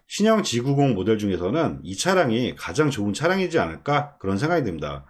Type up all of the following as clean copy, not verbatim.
신형 G90 모델 중에서는 이 차량이 가장 좋은 차량이지 않을까 그런 생각이 듭니다.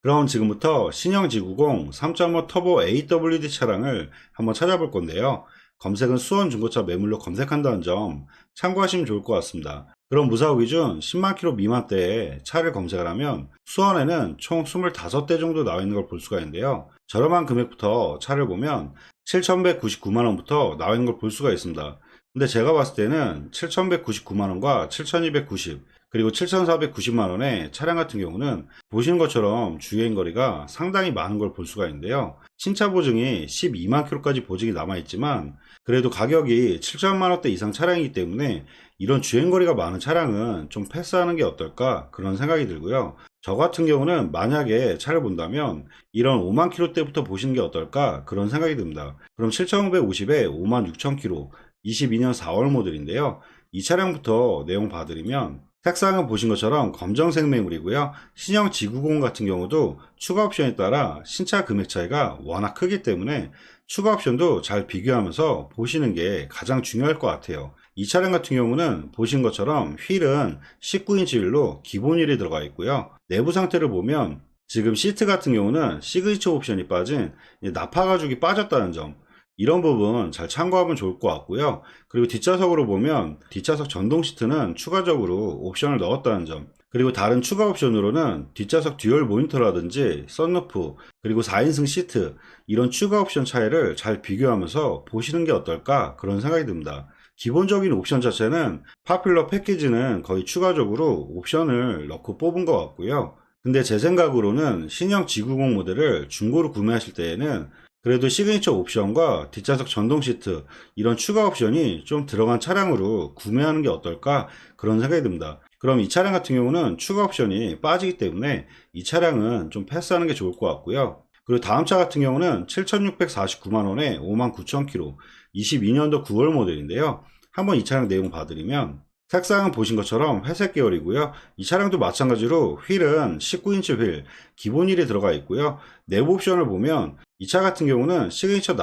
그럼 지금부터 신형 G90 3.5 터보 AWD 차량을 한번 찾아볼 건데요. 검색은 수원 중고차 매물로 검색한다는 점 참고하시면 좋을 것 같습니다. 그럼 무사고 기준 10만 킬로 미만대의 차를 검색을 하면 수원에는 총 25대 정도 나와 있는 걸 볼 수가 있는데요. 저렴한 금액부터 차를 보면 7,199만원부터 나와 있는 걸 볼 수가 있습니다. 근데 제가 봤을 때는 7,199만원과 7,290 그리고 7,490만원의 차량 같은 경우는 보시는 것처럼 주행거리가 상당히 많은 걸 볼 수가 있는데요. 신차 보증이 12만 킬로까지 보증이 남아있지만 그래도 가격이 7천만원대 이상 차량이기 때문에 이런 주행거리가 많은 차량은 좀 패스하는 게 어떨까 그런 생각이 들고요. 저 같은 경우는 만약에 차를 본다면 이런 5만 킬로대부터 보시는 게 어떨까 그런 생각이 듭니다. 그럼 7,550에 5만 6천 킬로 22년 4월 모델인데요. 이 차량부터 내용 봐드리면 색상은 보신 것처럼 검정색 매물이고요. 신형 G90 같은 경우도 추가 옵션에 따라 신차 금액 차이가 워낙 크기 때문에 추가 옵션도 잘 비교하면서 보시는 게 가장 중요할 것 같아요. 이 차량 같은 경우는 보신 것처럼 휠은 19인치 휠로 기본 휠이 들어가 있고요. 내부 상태를 보면 지금 시트 같은 경우는 시그니처 옵션이 빠진 나파 가죽이 빠졌다는 점, 이런 부분 잘 참고하면 좋을 것 같고요. 그리고 뒷좌석으로 보면 뒷좌석 전동 시트는 추가적으로 옵션을 넣었다는 점, 그리고 다른 추가 옵션으로는 뒷좌석 듀얼 모니터라든지 썬루프, 그리고 4인승 시트, 이런 추가 옵션 차이를 잘 비교하면서 보시는 게 어떨까 그런 생각이 듭니다. 기본적인 옵션 자체는 파퓰러 패키지는 거의 추가적으로 옵션을 넣고 뽑은 것 같고요. 근데 제 생각으로는 신형 G90 모델을 중고로 구매하실 때에는 그래도 시그니처 옵션과 뒷좌석 전동 시트, 이런 추가 옵션이 좀 들어간 차량으로 구매하는 게 어떨까 그런 생각이 듭니다. 그럼 이 차량 같은 경우는 추가 옵션이 빠지기 때문에 이 차량은 좀 패스하는 게 좋을 것 같고요. 그리고 다음 차 같은 경우는 7,649만원에 5만 9천 킬로 22년도 9월 모델인데요. 한번 이 차량 내용 봐드리면 색상은 보신 것처럼 회색 계열이고요. 이 차량도 마찬가지로 휠은 19인치 휠, 기본 휠이 들어가 있고요. 내부 옵션을 보면 이 차 같은 경우는 시그니처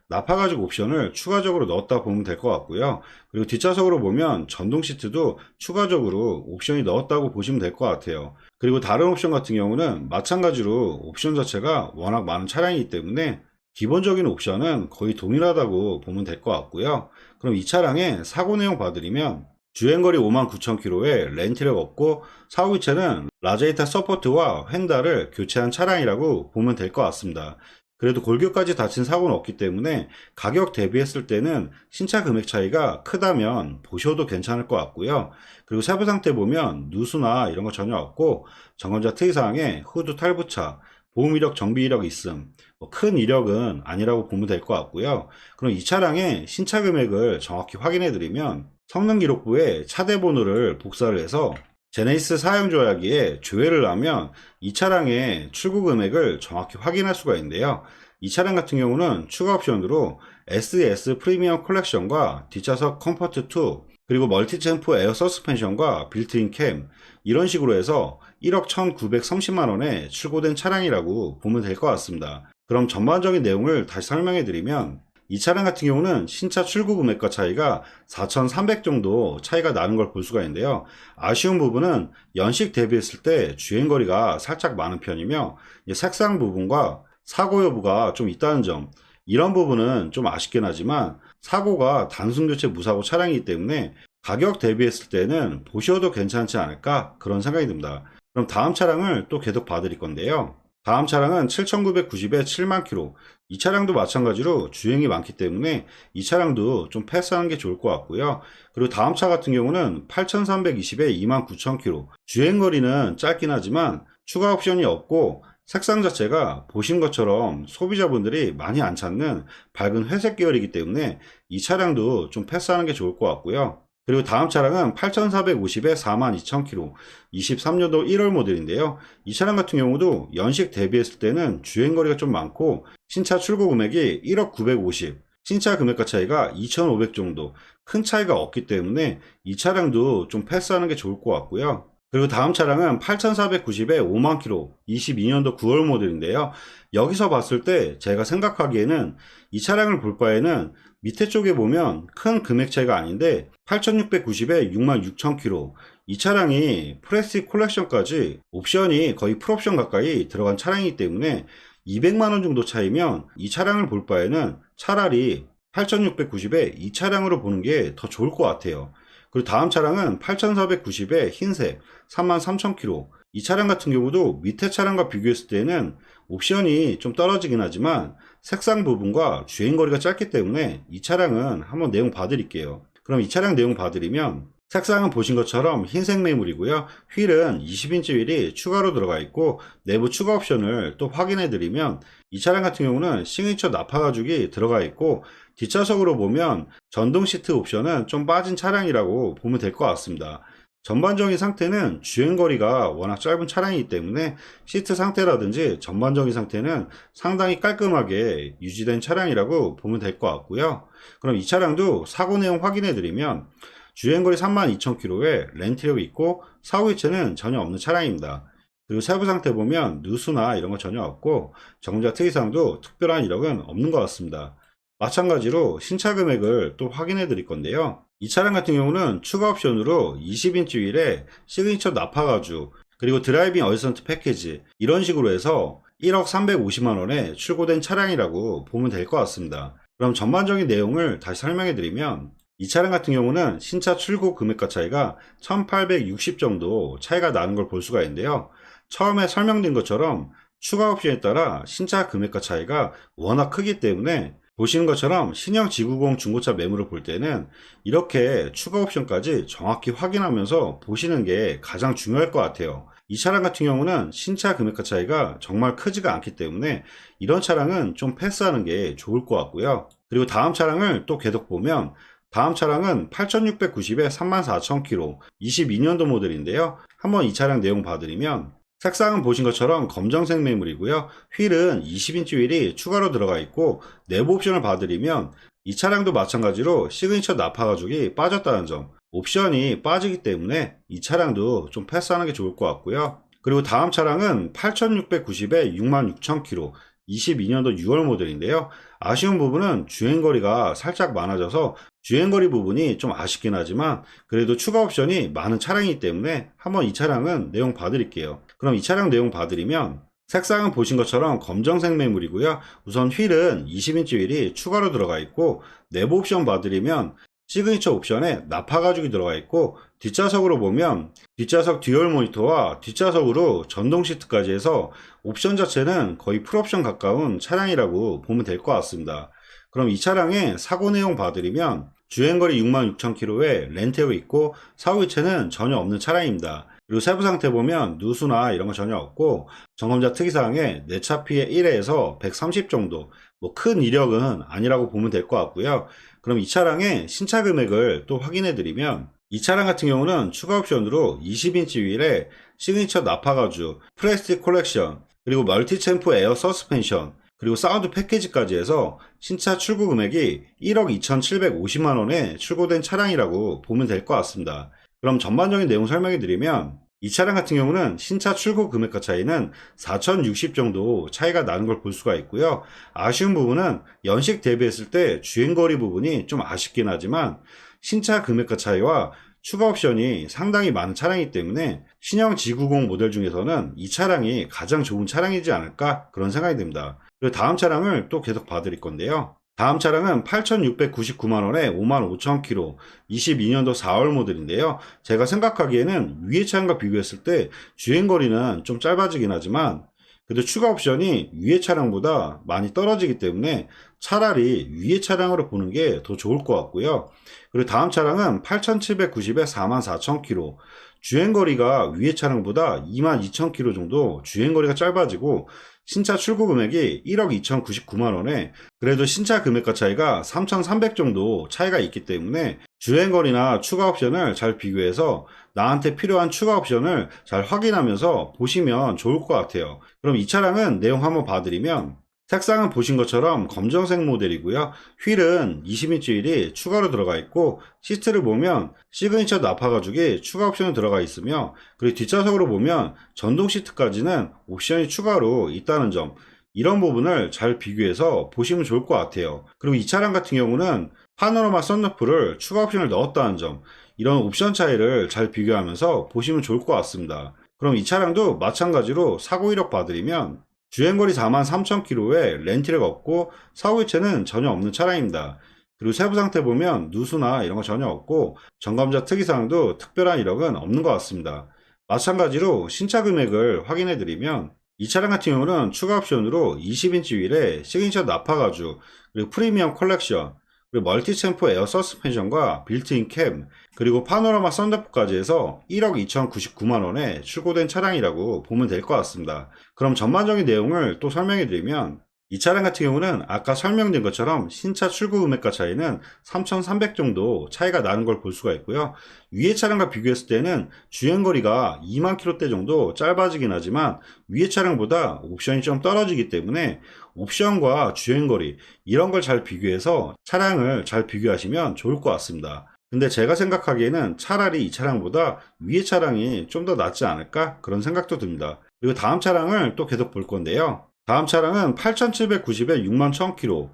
나파가죽 옵션을 추가적으로 넣었다 보면 될 것 같고요. 그리고 뒷좌석으로 보면 전동 시트도 추가적으로 옵션이 넣었다고 보시면 될 것 같아요. 그리고 다른 옵션 같은 경우는 마찬가지로 옵션 자체가 워낙 많은 차량이기 때문에 기본적인 옵션은 거의 동일하다고 보면 될 것 같고요. 그럼 이 차량의 사고 내용 봐드리면 주행거리 5만 9천 킬로에 렌트력 없고 사고 기체는 라제이타 서포트와 휀다를 교체한 차량이라고 보면 될 것 같습니다. 그래도 골격까지 다친 사고는 없기 때문에 가격 대비했을 때는 신차 금액 차이가 크다면 보셔도 괜찮을 것 같고요. 그리고 세부 상태 보면 누수나 이런 거 전혀 없고 점검자 특이사항에 후드 탈부착, 보험 이력, 정비 이력 있음, 큰 이력은 아니라고 보면 될 것 같고요. 그럼 이 차량의 신차 금액을 정확히 확인해 드리면 성능 기록부에 차대 번호를 복사를 해서 제네시스 사용 조약기에 조회를 하면 이 차량의 출고 금액을 정확히 확인할 수가 있는데요. 이 차량 같은 경우는 추가 옵션으로 SES 프리미엄 컬렉션과 뒷좌석 컴포트 2, 그리고 멀티 챔프 에어 서스펜션과 빌트인 캠, 이런 식으로 해서 1억 1,930만원에 출고된 차량이라고 보면 될 것 같습니다. 그럼 전반적인 내용을 다시 설명해 드리면 이 차량 같은 경우는 신차 출고 금액과 차이가 4,300 정도 차이가 나는 걸 볼 수가 있는데요. 아쉬운 부분은 연식 대비했을 때 주행거리가 살짝 많은 편이며 색상 부분과 사고 여부가 좀 있다는 점, 이런 부분은 좀 아쉽긴 하지만 사고가 단순 교체 무사고 차량이기 때문에 가격 대비했을 때는 보셔도 괜찮지 않을까 그런 생각이 듭니다. 그럼 다음 차량을 또 계속 봐드릴 건데요. 다음 차량은 7,990에 7만 킬로, 이 차량도 마찬가지로 주행이 많기 때문에 이 차량도 좀 패스하는 게 좋을 것 같고요. 그리고 다음 차 같은 경우는 8,320에 2만 9천 킬로, 주행거리는 짧긴 하지만 추가 옵션이 없고 색상 자체가 보신 것처럼 소비자분들이 많이 안 찾는 밝은 회색 계열이기 때문에 이 차량도 좀 패스하는 게 좋을 것 같고요. 그리고 다음 차량은 8,450에 42,000km 23년도 1월 모델인데요. 이 차량 같은 경우도 연식 대비했을 때는 주행거리가 좀 많고 신차 출고 금액이 1억 950, 신차 금액과 차이가 2,500 정도, 큰 차이가 없기 때문에 이 차량도 좀 패스하는 게 좋을 것 같고요. 그리고 다음 차량은 8,490에 5만 킬로 22년도 9월 모델인데요. 여기서 봤을 때 제가 생각하기에는 이 차량을 볼 바에는 밑에 쪽에 보면 큰 금액 차이가 아닌데 8,690에 66,000km, 이 차량이 프레스티 콜렉션까지 옵션이 거의 풀옵션 가까이 들어간 차량이기 때문에 200만원 정도 차이면 이 차량을 볼 바에는 차라리 8,690에 이 차량으로 보는 게 더 좋을 것 같아요. 그리고 다음 차량은 8,490에 흰색 33,000km, 이 차량 같은 경우도 밑에 차량과 비교했을 때는 옵션이 좀 떨어지긴 하지만 색상 부분과 주행거리가 짧기 때문에 이 차량은 한번 내용 봐드릴게요. 그럼 이 차량 내용 봐드리면 색상은 보신 것처럼 흰색 매물이고요. 휠은 20인치 휠이 추가로 들어가 있고 내부 추가 옵션을 또 확인해 드리면 이 차량 같은 경우는 시그니처 나파 가죽이 들어가 있고 뒷좌석으로 보면 전동 시트 옵션은 좀 빠진 차량이라고 보면 될 것 같습니다. 전반적인 상태는 주행거리가 워낙 짧은 차량이기 때문에 시트 상태라든지 전반적인 상태는 상당히 깔끔하게 유지된 차량이라고 보면 될 것 같고요. 그럼 이 차량도 사고 내용 확인해 드리면 주행거리 32,000km에 렌트력이 있고 사고 이체는 전혀 없는 차량입니다. 그리고 세부 상태 보면 누수나 이런 거 전혀 없고 정자 특이사항도 특별한 이력은 없는 것 같습니다. 마찬가지로 신차 금액을 또 확인해 드릴 건데요. 이 차량 같은 경우는 추가 옵션으로 20인치 휠에 시그니처 나파 가죽, 그리고 드라이빙 어시스턴트 패키지, 이런 식으로 해서 1억 350만원에 출고된 차량이라고 보면 될 것 같습니다. 그럼 전반적인 내용을 다시 설명해 드리면 이 차량 같은 경우는 신차 출고 금액과 차이가 1860 정도 차이가 나는 걸 볼 수가 있는데요. 처음에 설명드린 것처럼 추가 옵션에 따라 신차 금액과 차이가 워낙 크기 때문에 보시는 것처럼 신형 G90 중고차 매물을 볼 때는 이렇게 추가 옵션까지 정확히 확인하면서 보시는 게 가장 중요할 것 같아요. 이 차량 같은 경우는 신차 금액과 차이가 정말 크지가 않기 때문에 이런 차량은 좀 패스하는 게 좋을 것 같고요. 그리고 다음 차량을 또 계속 보면 다음 차량은 8,690에 34,000km, 22년도 모델인데요. 한번 이 차량 내용 봐드리면 색상은 보신 것처럼 검정색 매물이고요. 휠은 20인치 휠이 추가로 들어가 있고 내부 옵션을 봐드리면 이 차량도 마찬가지로 시그니처 나파 가죽이 빠졌다는 점, 옵션이 빠지기 때문에 이 차량도 좀 패스하는 게 좋을 것 같고요. 그리고 다음 차량은 8,690에 66,000km, 22년도 6월 모델인데요. 아쉬운 부분은 주행거리가 살짝 많아져서 주행거리 부분이 좀 아쉽긴 하지만 그래도 추가 옵션이 많은 차량이기 때문에 한번 이 차량은 내용 봐드릴게요. 그럼 이 차량 내용 봐드리면 색상은 보신 것처럼 검정색 매물이고요. 우선 휠은 20인치 휠이 추가로 들어가 있고 내부 옵션 봐드리면 시그니처 옵션에 나파 가죽이 들어가 있고 뒷좌석으로 보면 뒷좌석 듀얼 모니터와 뒷좌석으로 전동 시트까지 해서 옵션 자체는 거의 풀옵션 가까운 차량이라고 보면 될 것 같습니다. 그럼 이 차량의 사고 내용 봐드리면 주행거리 66,000km에 렌트가 있고 사고 이체는 전혀 없는 차량입니다. 그리고 세부 상태 보면 누수나 이런 거 전혀 없고 점검자 특이사항에 내차 피해 1회에서 130 정도, 뭐 큰 이력은 아니라고 보면 될 것 같고요. 그럼 이 차량의 신차 금액을 또 확인해 드리면 이 차량 같은 경우는 추가 옵션으로 20인치 휠에 시그니처 나파 가죽, 프레스티 콜렉션, 그리고 멀티 챔프 에어 서스펜션, 그리고 사운드 패키지까지 해서 신차 출고 금액이 1억 2,750만원에 출고된 차량이라고 보면 될 것 같습니다. 그럼 전반적인 내용 설명해 드리면 이 차량 같은 경우는 신차 출고 금액과 차이는 4,060 정도 차이가 나는 걸 볼 수가 있고요. 아쉬운 부분은 연식 대비했을 때 주행거리 부분이 좀 아쉽긴 하지만 신차 금액과 차이와 추가 옵션이 상당히 많은 차량이기 때문에 신형 G90 모델 중에서는 이 차량이 가장 좋은 차량이지 않을까 그런 생각이 듭니다. 그리고 다음 차량을 또 계속 봐드릴 건데요. 다음 차량은 8,699만원에 55,000km, 22년도 4월 모델인데요. 제가 생각하기에는 위의 차량과 비교했을 때 주행거리는 좀 짧아지긴 하지만 그래도 추가 옵션이 위의 차량보다 많이 떨어지기 때문에 차라리 위의 차량으로 보는 게 더 좋을 것 같고요. 그리고 다음 차량은 8,790에 44,000km, 주행거리가 위의 차량보다 22,000km 정도 주행거리가 짧아지고 신차 출고 금액이 1억 2,099만원에 그래도 신차 금액과 차이가 3,300 정도 차이가 있기 때문에 주행거리나 추가 옵션을 잘 비교해서 나한테 필요한 추가 옵션을 잘 확인하면서 보시면 좋을 것 같아요. 그럼 이 차량은 내용 한번 봐드리면 색상은 보신 것처럼 검정색 모델이고요. 휠은 20인치 휠이 추가로 들어가 있고 시트를 보면 시그니처 나파 가죽이 추가 옵션이 들어가 있으며 그리고 뒷좌석으로 보면 전동 시트까지는 옵션이 추가로 있다는 점, 이런 부분을 잘 비교해서 보시면 좋을 것 같아요. 그리고 이 차량 같은 경우는 파노라마 썬루프를 추가 옵션을 넣었다는 점, 이런 옵션 차이를 잘 비교하면서 보시면 좋을 것 같습니다. 그럼 이 차량도 마찬가지로 사고 이력 봐드리면 주행거리 43,000km에 렌트가 없고 사고 유체는 전혀 없는 차량입니다. 그리고 세부 상태 보면 누수나 이런 거 전혀 없고 점검자 특이사항도 특별한 이력은 없는 것 같습니다. 마찬가지로 신차 금액을 확인해 드리면 이 차량 같은 경우는 추가 옵션으로 20인치 휠에 시그니처 나파 가죽, 그리고 프리미엄 컬렉션, 그리고 멀티 챔프 에어 서스펜션과 빌트인 캠, 그리고 파노라마 썬루프까지 해서 1억 2,099만원에 출고된 차량이라고 보면 될 것 같습니다. 그럼 전반적인 내용을 또 설명해 드리면 이 차량 같은 경우는 아까 설명드린 것처럼 신차 출고 금액과 차이는 3,300 정도 차이가 나는 걸 볼 수가 있고요. 위의 차량과 비교했을 때는 주행거리가 2만 km대 정도 짧아지긴 하지만 위의 차량보다 옵션이 좀 떨어지기 때문에 옵션과 주행거리 이런 걸 잘 비교해서 차량을 잘 비교하시면 좋을 것 같습니다. 근데 제가 생각하기에는 차라리 이 차량보다 위의 차량이 좀 더 낫지 않을까 그런 생각도 듭니다. 그리고 다음 차량을 또 계속 볼 건데요. 다음 차량은 8,790에 61,000km.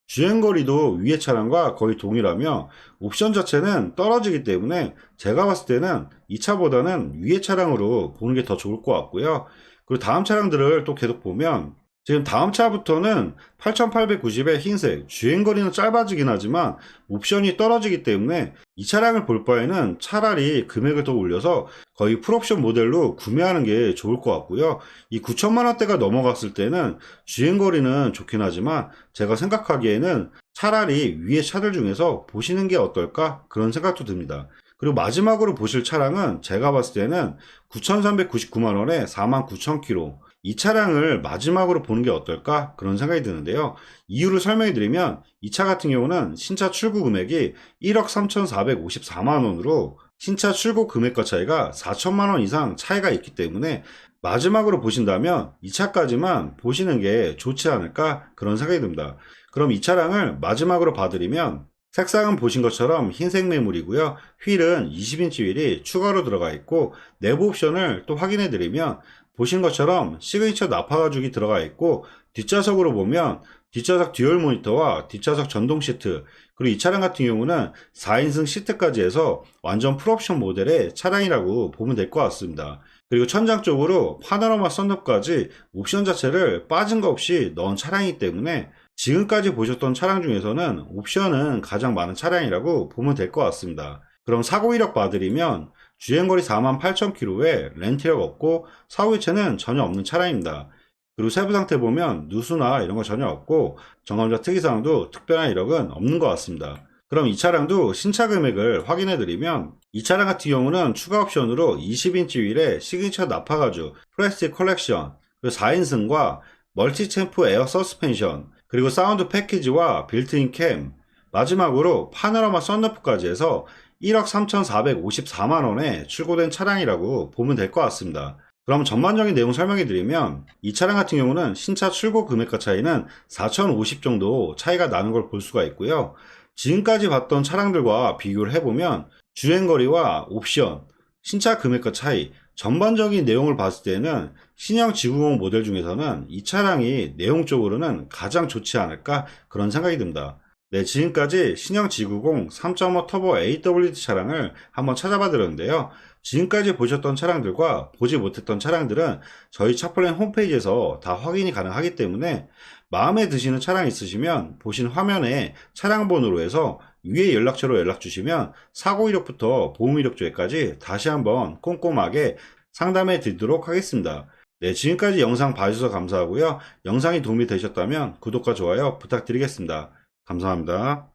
주행거리도 위의 차량과 거의 동일하며 옵션 자체는 떨어지기 때문에 제가 봤을 때는 이 차보다는 위의 차량으로 보는 게 더 좋을 것 같고요. 그리고 다음 차량들을 또 계속 보면 지금 다음 차부터는 8,890의 흰색, 주행거리는 짧아지긴 하지만 옵션이 떨어지기 때문에 이 차량을 볼 바에는 차라리 금액을 더 올려서 거의 풀옵션 모델로 구매하는 게 좋을 것 같고요. 이 9천만 원대가 넘어갔을 때는 주행거리는 좋긴 하지만 제가 생각하기에는 차라리 위의 차들 중에서 보시는 게 어떨까 그런 생각도 듭니다. 그리고 마지막으로 보실 차량은 제가 봤을 때는 9,399만 원에 49,000km. 이 차량을 마지막으로 보는 게 어떨까 그런 생각이 드는데요. 이유를 설명해 드리면 이 차 같은 경우는 신차 출고 금액이 1억 3,454만 원으로 신차 출고 금액과 차이가 4천만 원 이상 차이가 있기 때문에 마지막으로 보신다면 이 차까지만 보시는 게 좋지 않을까 그런 생각이 듭니다. 그럼 이 차량을 마지막으로 봐드리면 색상은 보신 것처럼 흰색 매물이고요. 휠은 20인치 휠이 추가로 들어가 있고 내부 옵션을 또 확인해 드리면 보신 것처럼 시그니처 나파 가죽이 들어가 있고 뒷좌석으로 보면 뒷좌석 듀얼 모니터와 뒷좌석 전동 시트, 그리고 이 차량 같은 경우는 4인승 시트까지 해서 완전 풀옵션 모델의 차량이라고 보면 될 것 같습니다. 그리고 천장 쪽으로 파노라마 썬루프까지 옵션 자체를 빠진 거 없이 넣은 차량이기 때문에 지금까지 보셨던 차량 중에서는 옵션은 가장 많은 차량이라고 보면 될 것 같습니다. 그럼 사고 이력 봐드리면 주행거리 48,000km에 렌트력 없고 사고 유체는 전혀 없는 차량입니다. 그리고 세부 상태 보면 누수나 이런 거 전혀 없고 점검자 특이사항도 특별한 이력은 없는 것 같습니다. 그럼 이 차량도 신차 금액을 확인해 드리면 이 차량 같은 경우는 추가 옵션으로 20인치 휠에 시그니처 나파 가죽, 플라스틱 컬렉션, 그리고 4인승과 멀티 챔프 에어 서스펜션, 그리고 사운드 패키지와 빌트인 캠, 마지막으로 파노라마 썬루프까지 해서 1억 3,454만 원에 출고된 차량이라고 보면 될 것 같습니다. 그럼 전반적인 내용 설명해 드리면 이 차량 같은 경우는 신차 출고 금액과 차이는 4,050 정도 차이가 나는 걸 볼 수가 있고요. 지금까지 봤던 차량들과 비교를 해보면 주행거리와 옵션, 신차 금액과 차이, 전반적인 내용을 봤을 때는 신형 G90 모델 중에서는 이 차량이 내용적으로는 가장 좋지 않을까 그런 생각이 듭니다. 네, 지금까지 신형 G90 3.5 터보 AWD 차량을 한번 찾아봐 드렸는데요. 지금까지 보셨던 차량들과 보지 못했던 차량들은 저희 차플랜 홈페이지에서 다 확인이 가능하기 때문에 마음에 드시는 차량 있으시면 보신 화면에 차량 번호로 해서 위에 연락처로 연락 주시면 사고 이력부터 보험 이력 조회까지 다시 한번 꼼꼼하게 상담해 드리도록 하겠습니다. 네, 지금까지 영상 봐주셔서 감사하고요. 영상이 도움이 되셨다면 구독과 좋아요 부탁드리겠습니다. 감사합니다.